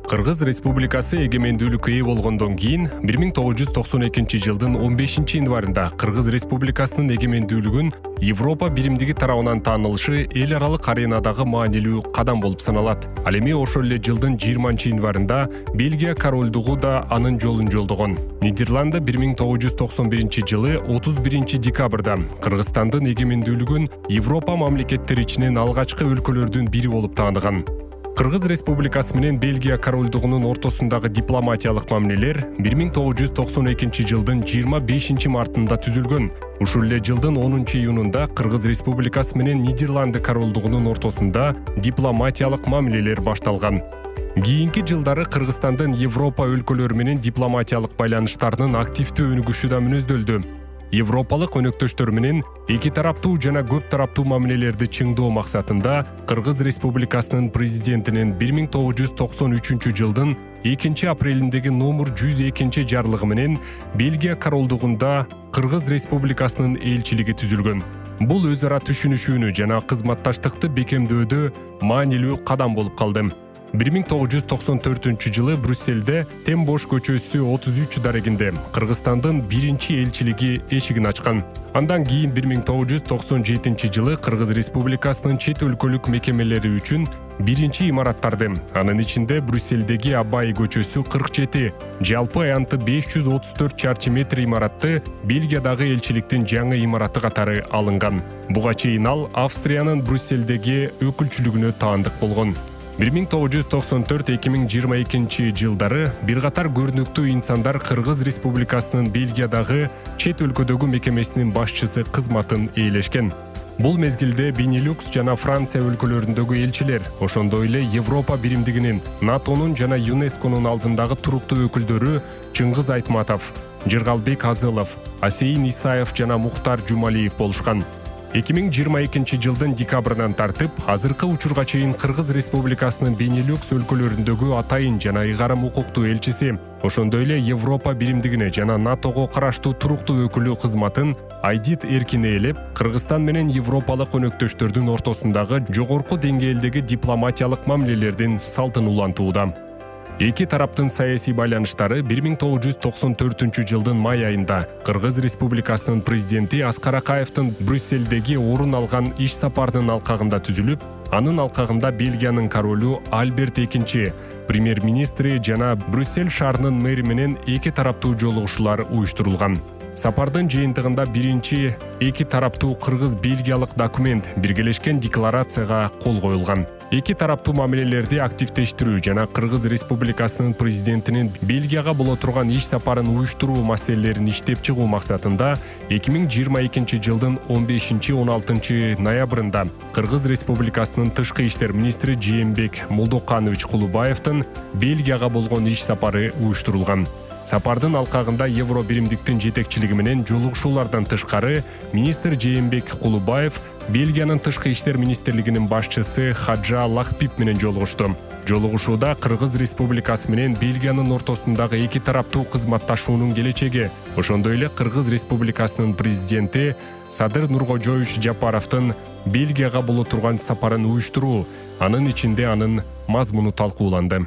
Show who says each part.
Speaker 1: Кыргыз Республикасы эгемендүүлүккө ээ болгондон кийин 1992 жылдын 15 январында Кыргыз Республикасынын эгемендүүлүгүн Европа биримдиги тарабынан таанылышы эл аралык аренадагы маанилүү кадам болуп саналат. Ал эми ошол эле жылдын 20 январында Бельгия королдугу да анын жолун жолдогон. Нидерланды 1991 жылы 31 декабрда Кыргызстандын эгемендүүлүгүн Европа мамлекеттери ичинен алгачкы өлкөлөрдүн бири болуп тааныган. Кыргыз Республикасы менен Бельгия королдугунун ортосундагы дипломатиялык мамилелер 1992 жылдын 25 мартында түзүлгөн. Ушул эле жылдын 10 июнунда Кыргыз Республикасы менен Нидерланды королдугунун ортосунда дипломатиялык мамилелер башталган. Кийинки жылдары Кыргызстандын Европа өлкөлөрү менен дипломатиялык байланыштарынын активдүү өнүгүшү да мүнөздөлдү. Европалык өнөктөштөр менен эки тараптуу жана көп тараптуу мамилелерди чыңдоо максатында Кыргыз Республикасынын президентинин 1993 жылдын 2 апрелиндеги номер 102 жарлыгы менен Бельгия королдугунда Кыргыз Республикасынын элчилиги түзүлгөн. Бул өз ара түшүнүшүүнү жана кызматташтыкты бекемдөөдө маанилүү кадам болуп калды. 1994 жылы Брюссельде Тем бош көчөсү 33 дарегинде Кыргызстандын биринчи элчилиги эшигин ачкан. Андан кийин 1997 жылы Кыргыз Республикасынын чет өлкөлүк мекемелери үчүн биринчи имараттарды, анын ичинде Брюссельдеги Абай көчөсү 47, жалпы аянты 534 чарчы метр имаратты Бельгиядагы элчиликтин жаңы имараты катары алынган. Буга чейин ал Австриянын Брюссельдеги өкүлчүлүгүнө таандык болгон. 1994-2022 жылдары бир катар көрүнүктүү инсандар Кыргыз Республикасынын Бельгиядагы чет өлкөдөгү мекемесинин башчысы кызматын ээлешкен. Бул мезгилде Бенилюкс жана Франция өлкөлөрүндөгү элчилер, ошондой эле Европа биримдигинин, НАТОнун жана ЮНЕСКОнун алдындагы туруктуу өкүлдөрү Чыңгыз Айтматов, Жыргалбек Азылов, Асейин Исаев жана Мухтар Жумалиев болушкан. 2022 жылдын декабрынан тартып, азыркы учурга чейин Кыргыз Республикасынын Бенилюкс өлкөлөрүндөгү атайын жана ыйгарым укуктуу элчиси, ошондой эле Европа биримдигине жана НАТОго караштуу туруктуу өкүлү кызматын Айдит эркин ээлеп, Кыргызстан менен европалык өнөктөштөрдүн ортосундагы жогорку деңгээлдеги дипломатиялык мамилелердин салтын улантууда. Эки тараптын саясий байланыштары 1994 жылдын май айында Кыргыз Республикасынын президенти Аскар Акаевдин Брюссельдеги орун алган иш сапарынын алкагында түзүлүп, анын алкагында Бельгиянын королу Альберт II, премьер-министри жана Брюссель шаарынын мэри менен эки тараптуу жолугушуулар уюштурулган. Сапардын жыйынтыгында биринчи эки тараптуу кыргыз-бельгиялык документ биргелешкен декларацияга кол коюлган. Эки тараптуу мамилелерди активдештирүү жана Кыргыз Республикасынын президентинин Бельгияга боло турган иш сапарын уюштуруу маселелерин иштеп чыгуу максатында 2022 жылдын 15-16 ноябрында Кыргыз Республикасынын тышкы иштер министри Жээнбек Молдоканович Кулубаевдин Бельгияга болгон иш сапары уюштурулган. Сапардын алкагында Евро биримдиктин жетекчилиги менен жолугушуулардан тышкары министр Жээнбек Кулубаев Бельгиянын тышкы иштер министрлигинин башчысы Хаджа Лахпип менен жолугушту. Жолугушууда Кыргыз Республикасы менен Бельгиянын ортосундагы эки тараптуу кызматташуунун келечеги, ошондой эле Кыргыз Республикасынын президенти Садыр Нуркожоевич Жапаровдун Бельгияга боло турган сапарын уюштуруу, анын ичинде анын мазмуну талкууланды.